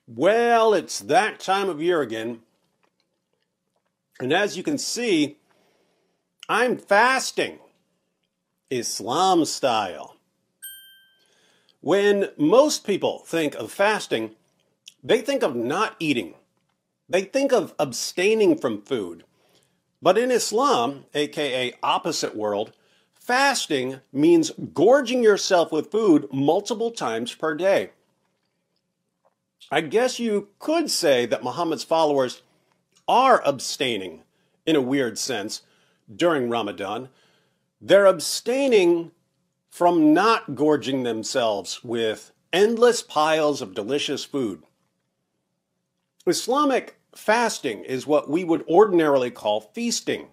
Well, it's that time of year again. And as you can see, I'm fasting, Islam style. When most people think of fasting, they think of not eating. They think of abstaining from food. But in Islam, aka opposite world, fasting means gorging yourself with food multiple times per day. I guess you could say that Muhammad's followers are abstaining, in a weird sense, during Ramadan. They're abstaining from not gorging themselves with endless piles of delicious food. Islamic fasting is what we would ordinarily call feasting.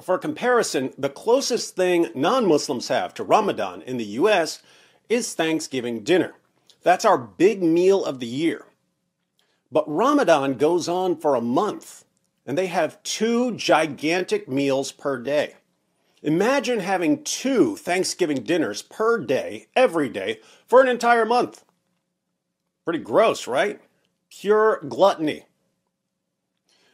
For comparison, the closest thing non-Muslims have to Ramadan in the US is Thanksgiving dinner. That's our big meal of the year. But Ramadan goes on for a month, and they have 2 gigantic meals per day. Imagine having 2 Thanksgiving dinners per day, every day, for an entire month. Pretty gross, right? Pure gluttony.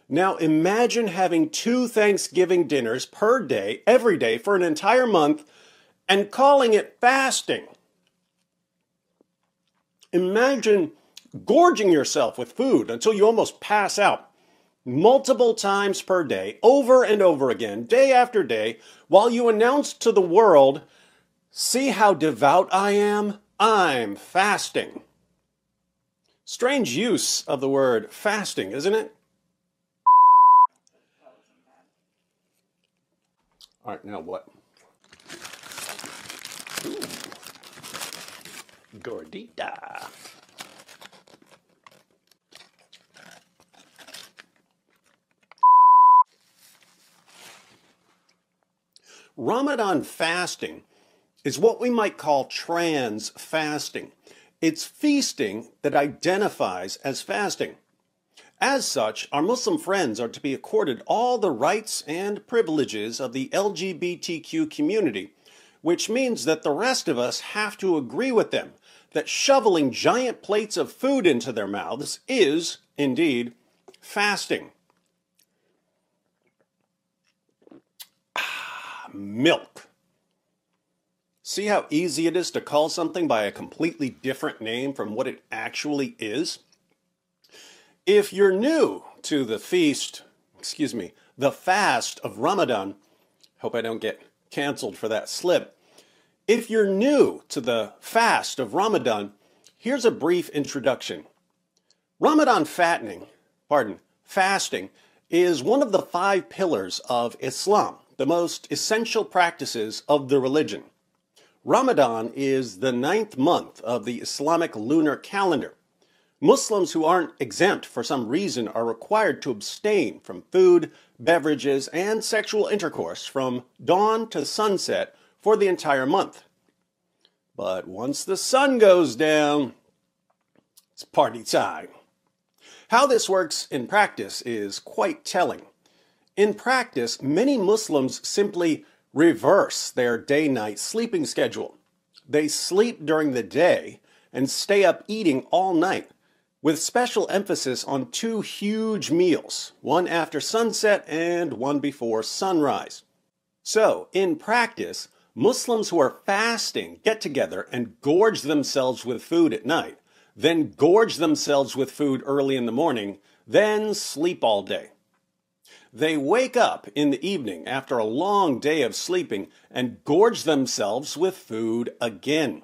Now imagine having 2 Thanksgiving dinners per day, every day, for an entire month, and calling it fasting. Imagine gorging yourself with food until you almost pass out multiple times per day, over and over again, day after day, while you announce to the world, "See how devout I am? I'm fasting." Strange use of the word fasting, isn't it? All right, now what? Ooh. Gordita. Ramadan fasting is what we might call trans fasting. It's feasting that identifies as fasting. As such, our Muslim friends are to be accorded all the rights and privileges of the LGBTQ community, which means that the rest of us have to agree with them that shoveling giant plates of food into their mouths is, indeed, fasting. Milk. See how easy it is to call something by a completely different name from what it actually is? If you're new to the fast of Ramadan, hope I don't get canceled for that slip. If you're new to the fast of Ramadan, here's a brief introduction. Ramadan fasting is one of the 5 pillars of Islam, the most essential practices of the religion. Ramadan is the 9th month of the Islamic lunar calendar. Muslims who aren't exempt for some reason are required to abstain from food, beverages, and sexual intercourse from dawn to sunset for the entire month. But once the sun goes down, it's party time. How this works in practice is quite telling. In practice, many Muslims simply reverse their day-night sleeping schedule. They sleep during the day and stay up eating all night, with special emphasis on 2 huge meals, one after sunset and one before sunrise. So, in practice, Muslims who are fasting get together and gorge themselves with food at night, then gorge themselves with food early in the morning, then sleep all day. They wake up in the evening after a long day of sleeping and gorge themselves with food again.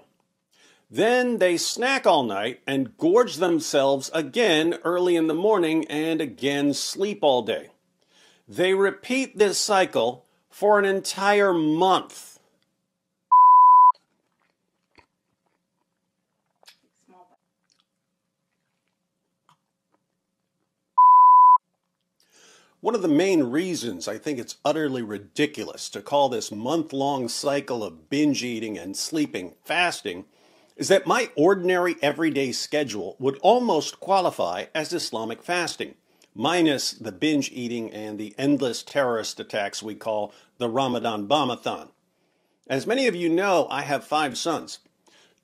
Then they snack all night and gorge themselves again early in the morning and again sleep all day. They repeat this cycle for an entire month. One of the main reasons I think it's utterly ridiculous to call this month-long cycle of binge eating and sleeping fasting is that my ordinary everyday schedule would almost qualify as Islamic fasting, minus the binge eating and the endless terrorist attacks we call the Ramadan Bombathon. As many of you know, I have 5 sons.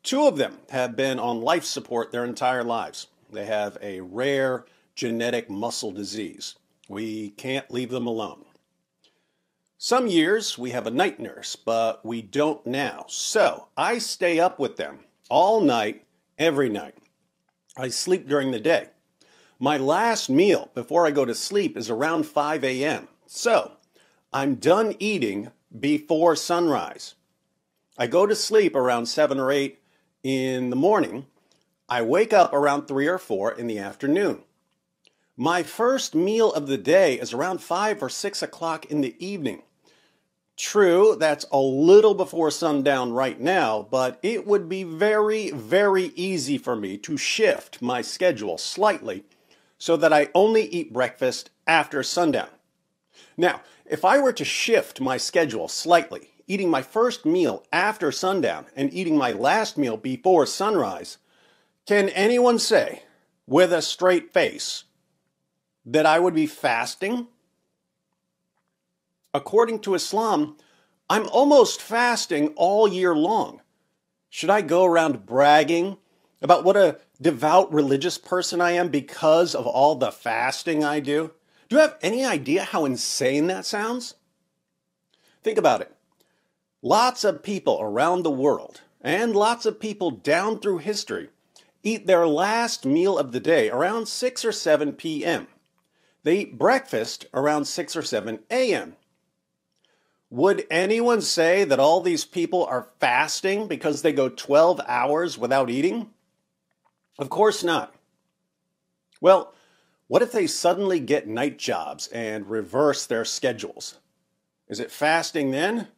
2 of them have been on life support their entire lives. They have a rare genetic muscle disease. We can't leave them alone. Some years we have a night nurse, but we don't now. So I stay up with them all night, every night. I sleep during the day. My last meal before I go to sleep is around 5 a.m. So I'm done eating before sunrise. I go to sleep around 7 or 8 in the morning. I wake up around 3 or 4 in the afternoon. My first meal of the day is around 5 or 6 o'clock in the evening. True, that's a little before sundown right now, but it would be very, very easy for me to shift my schedule slightly so that I only eat breakfast after sundown. Now, if I were to shift my schedule slightly, eating my first meal after sundown and eating my last meal before sunrise, can anyone say with a straight face that I would be fasting? According to Islam, I'm almost fasting all year long. Should I go around bragging about what a devout religious person I am because of all the fasting I do? Do you have any idea how insane that sounds? Think about it. Lots of people around the world, and lots of people down through history, eat their last meal of the day around 6 or 7 p.m. They eat breakfast around 6 or 7 a.m. Would anyone say that all these people are fasting because they go 12 hours without eating? Of course not. Well, what if they suddenly get night jobs and reverse their schedules? Is it fasting then?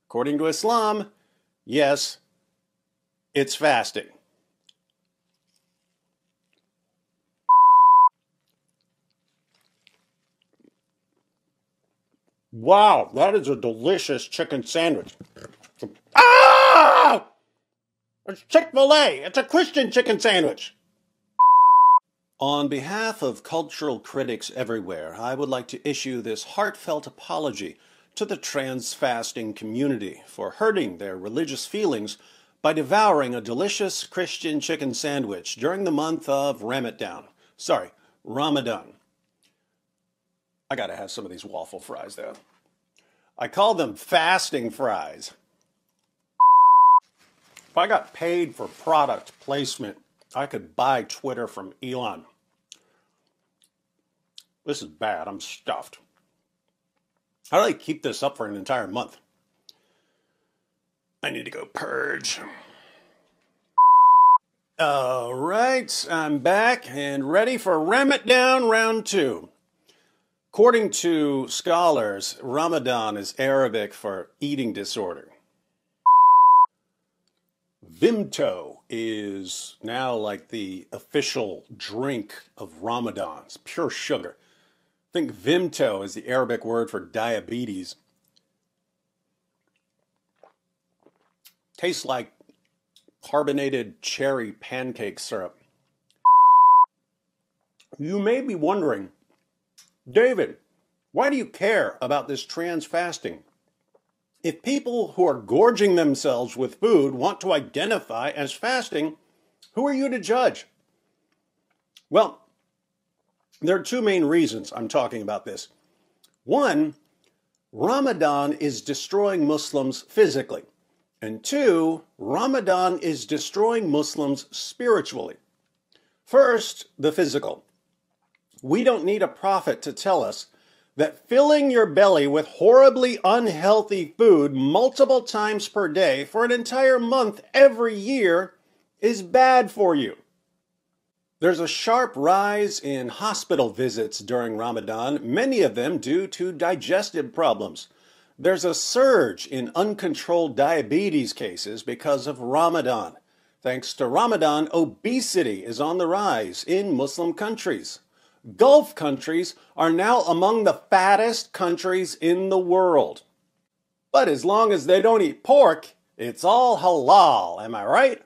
According to Islam, yes, it's fasting. Wow, that is a delicious chicken sandwich. Ah! It's Chick-fil-A. It's a Christian chicken sandwich. On behalf of cultural critics everywhere, I would like to issue this heartfelt apology to the trans-fasting community for hurting their religious feelings by devouring a delicious Christian chicken sandwich during the month of Ramadan. I gotta have some of these waffle fries though. I call them fasting fries. If I got paid for product placement, I could buy Twitter from Elon. This is bad. I'm stuffed. How do I keep this up for an entire month? I need to go purge. All right, I'm back and ready for Ramadan round 2. According to scholars, Ramadan is Arabic for eating disorder. Vimto is now like the official drink of Ramadan. It's pure sugar. I think Vimto is the Arabic word for diabetes. Tastes like carbonated cherry pancake syrup. You may be wondering, David, why do you care about this trans fasting? If people who are gorging themselves with food want to identify as fasting, who are you to judge? Well, there are two main reasons I'm talking about this. One, Ramadan is destroying Muslims physically. And two, Ramadan is destroying Muslims spiritually. First, the physical. We don't need a prophet to tell us that filling your belly with horribly unhealthy food multiple times per day for an entire month every year is bad for you. There's a sharp rise in hospital visits during Ramadan, many of them due to digestive problems. There's a surge in uncontrolled diabetes cases because of Ramadan. Thanks to Ramadan, obesity is on the rise in Muslim countries. Gulf countries are now among the fattest countries in the world. But as long as they don't eat pork, it's all halal, am I right?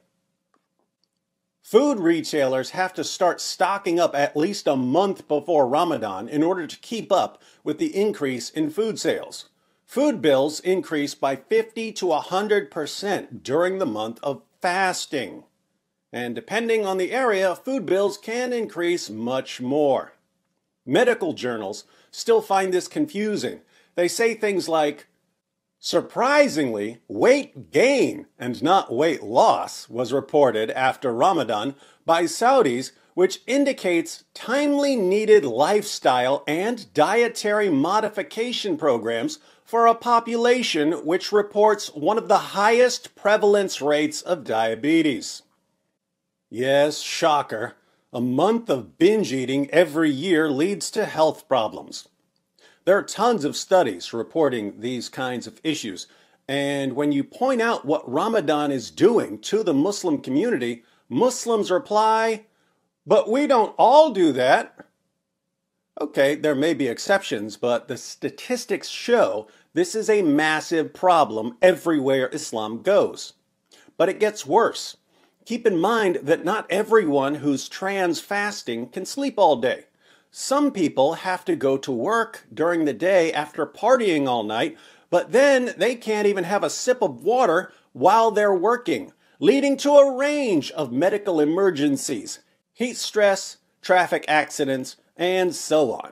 Food retailers have to start stocking up at least a month before Ramadan in order to keep up with the increase in food sales. Food bills increase by 50 to 100% during the month of fasting. And depending on the area, food bills can increase much more. Medical journals still find this confusing. They say things like, surprisingly, weight gain and not weight loss was reported after Ramadan by Saudis, which indicates timely needed lifestyle and dietary modification programs for a population which reports one of the highest prevalence rates of diabetes. Yes, shocker. A month of binge eating every year leads to health problems. There are tons of studies reporting these kinds of issues, and when you point out what Ramadan is doing to the Muslim community, Muslims reply, "But we don't all do that." Okay, there may be exceptions, but the statistics show this is a massive problem everywhere Islam goes. But it gets worse. Keep in mind that not everyone who's trans fasting can sleep all day. Some people have to go to work during the day after partying all night, but then they can't even have a sip of water while they're working, leading to a range of medical emergencies, heat stress, traffic accidents, and so on.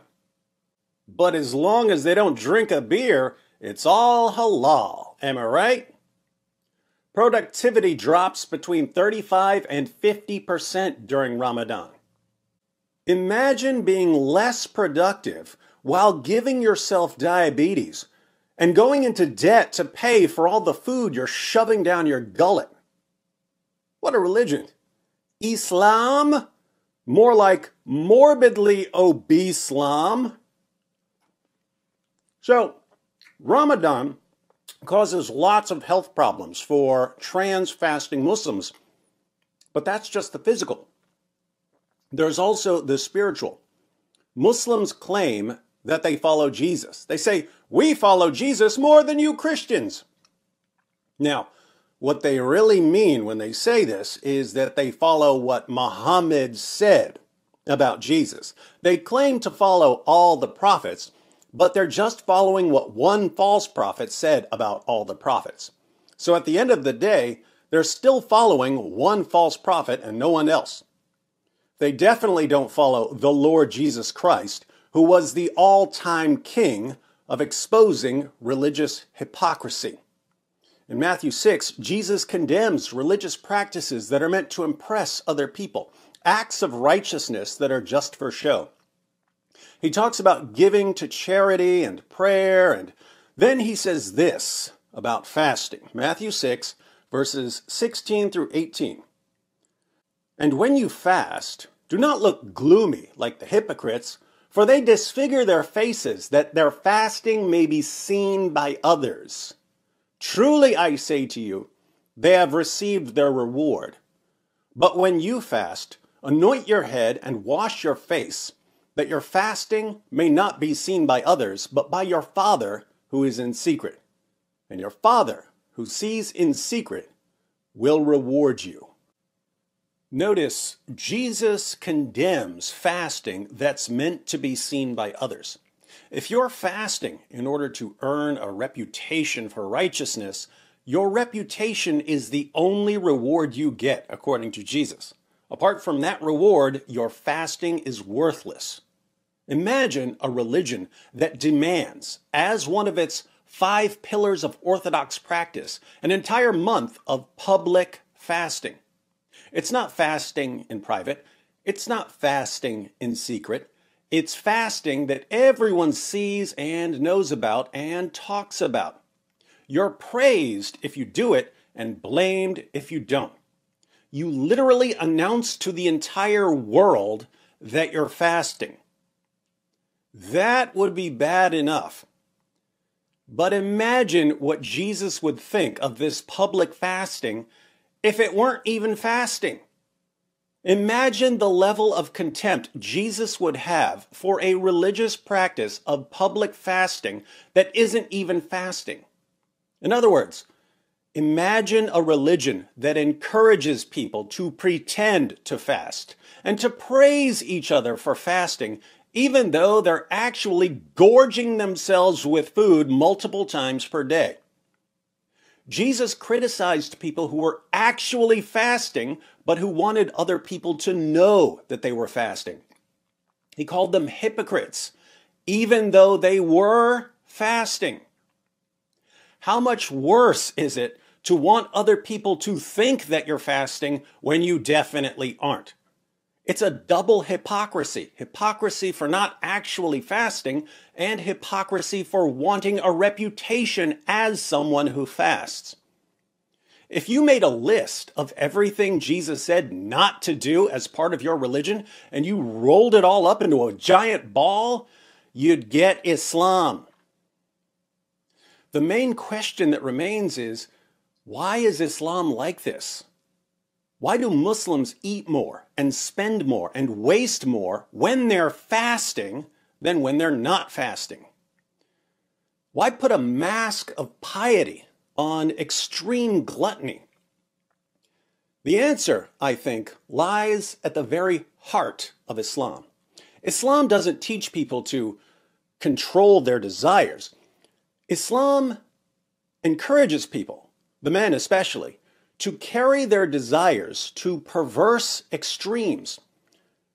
But as long as they don't drink a beer, it's all halal, am I right? Productivity drops between 35 and 50% during Ramadan. Imagine being less productive while giving yourself diabetes and going into debt to pay for all the food you're shoving down your gullet. What a religion. Islam? More like morbidly obese Islam. So, Ramadan causes lots of health problems for trans fasting Muslims, but that's just the physical. There's also the spiritual. Muslims claim that they follow Jesus. They say, "We follow Jesus more than you Christians." Now, what they really mean when they say this is that they follow what Muhammad said about Jesus. They claim to follow all the prophets, but they're just following what one false prophet said about all the prophets. So at the end of the day, they're still following one false prophet and no one else. They definitely don't follow the Lord Jesus Christ, who was the all-time king of exposing religious hypocrisy. In Matthew 6, Jesus condemns religious practices that are meant to impress other people, acts of righteousness that are just for show. He talks about giving to charity and prayer, and then he says this about fasting. Matthew 6, verses 16 through 18. "And when you fast, do not look gloomy like the hypocrites, for they disfigure their faces, that their fasting may be seen by others. Truly I say to you, they have received their reward. But when you fast, anoint your head and wash your face, that your fasting may not be seen by others, but by your Father who is in secret. And your Father who sees in secret will reward you." Notice, Jesus condemns fasting that's meant to be seen by others. If you're fasting in order to earn a reputation for righteousness, your reputation is the only reward you get, according to Jesus. Apart from that reward, your fasting is worthless. Imagine a religion that demands, as one of its 5 pillars of orthodox practice, an entire month of public fasting. It's not fasting in private. It's not fasting in secret. It's fasting that everyone sees and knows about and talks about. You're praised if you do it and blamed if you don't. You literally announce to the entire world that you're fasting. That would be bad enough. But imagine what Jesus would think of this public fasting if it weren't even fasting. Imagine the level of contempt Jesus would have for a religious practice of public fasting that isn't even fasting. In other words, imagine a religion that encourages people to pretend to fast and to praise each other for fasting, even though they're actually gorging themselves with food multiple times per day. Jesus criticized people who were actually fasting but who wanted other people to know that they were fasting. He called them hypocrites, even though they were fasting. How much worse is it to want other people to think that you're fasting when you definitely aren't? It's a double hypocrisy. Hypocrisy for not actually fasting, and hypocrisy for wanting a reputation as someone who fasts. If you made a list of everything Jesus said not to do as part of your religion, and you rolled it all up into a giant ball, you'd get Islam. The main question that remains is, why is Islam like this? Why do Muslims eat more and spend more and waste more when they're fasting than when they're not fasting? Why put a mask of piety on extreme gluttony? The answer, I think, lies at the very heart of Islam. Islam doesn't teach people to control their desires. Islam encourages people, the men especially, to carry their desires to perverse extremes.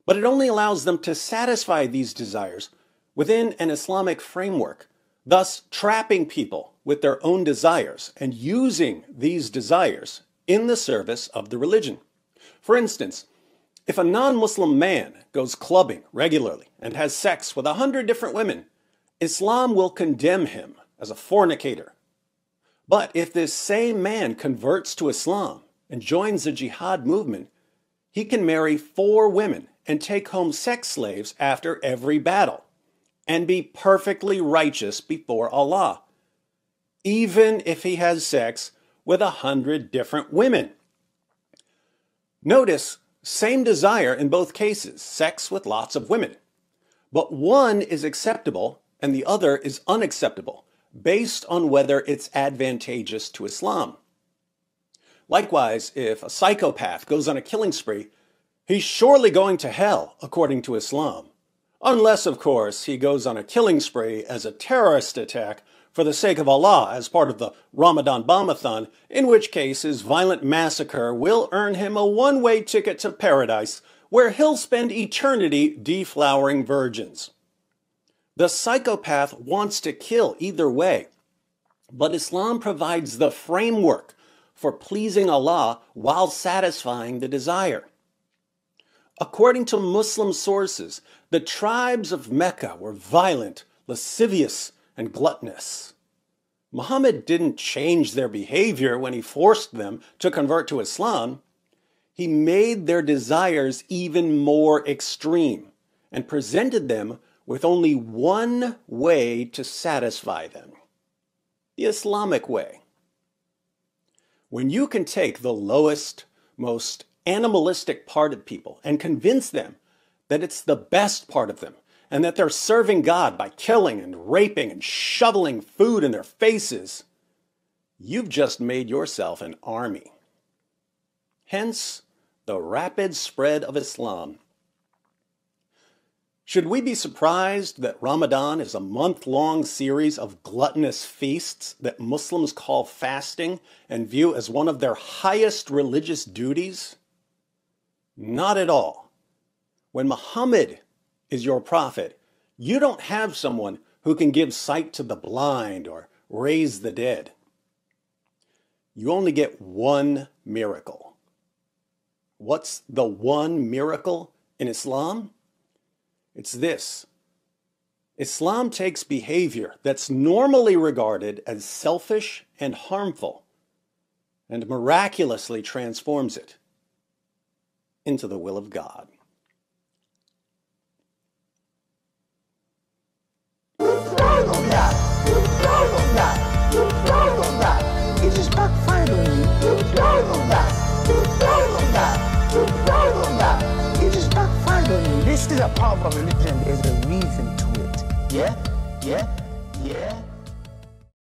But it only allows them to satisfy these desires within an Islamic framework, thus trapping people with their own desires and using these desires in the service of the religion. For instance, if a non-Muslim man goes clubbing regularly and has sex with 100 different women, Islam will condemn him as a fornicator. But if this same man converts to Islam and joins the jihad movement, he can marry 4 women and take home sex slaves after every battle and be perfectly righteous before Allah, even if he has sex with 100 different women. Notice, same desire in both cases, sex with lots of women. But one is acceptable and the other is unacceptable, based on whether it's advantageous to Islam. Likewise, if a psychopath goes on a killing spree, he's surely going to hell, according to Islam. Unless, of course, he goes on a killing spree as a terrorist attack for the sake of Allah as part of the Ramadan bombathon, in which case his violent massacre will earn him a one-way ticket to paradise, where he'll spend eternity deflowering virgins. The psychopath wants to kill either way, but Islam provides the framework for pleasing Allah while satisfying the desire. According to Muslim sources, the tribes of Mecca were violent, lascivious, and gluttonous. Muhammad didn't change their behavior when he forced them to convert to Islam. He made their desires even more extreme and presented them with only one way to satisfy them: the Islamic way. When you can take the lowest, most animalistic part of people and convince them that it's the best part of them and that they're serving God by killing and raping and shoveling food in their faces, you've just made yourself an army. Hence, the rapid spread of Islam. Should we be surprised that Ramadan is a month-long series of gluttonous feasts that Muslims call fasting and view as one of their highest religious duties? Not at all. When Muhammad is your prophet, you don't have someone who can give sight to the blind or raise the dead. You only get one miracle. What's the one miracle in Islam? It's this: Islam takes behavior that's normally regarded as selfish and harmful and miraculously transforms it into the will of God. It just backfired on you. It just backfired on you. This is a part of a religion. There's a reason to it. Yeah?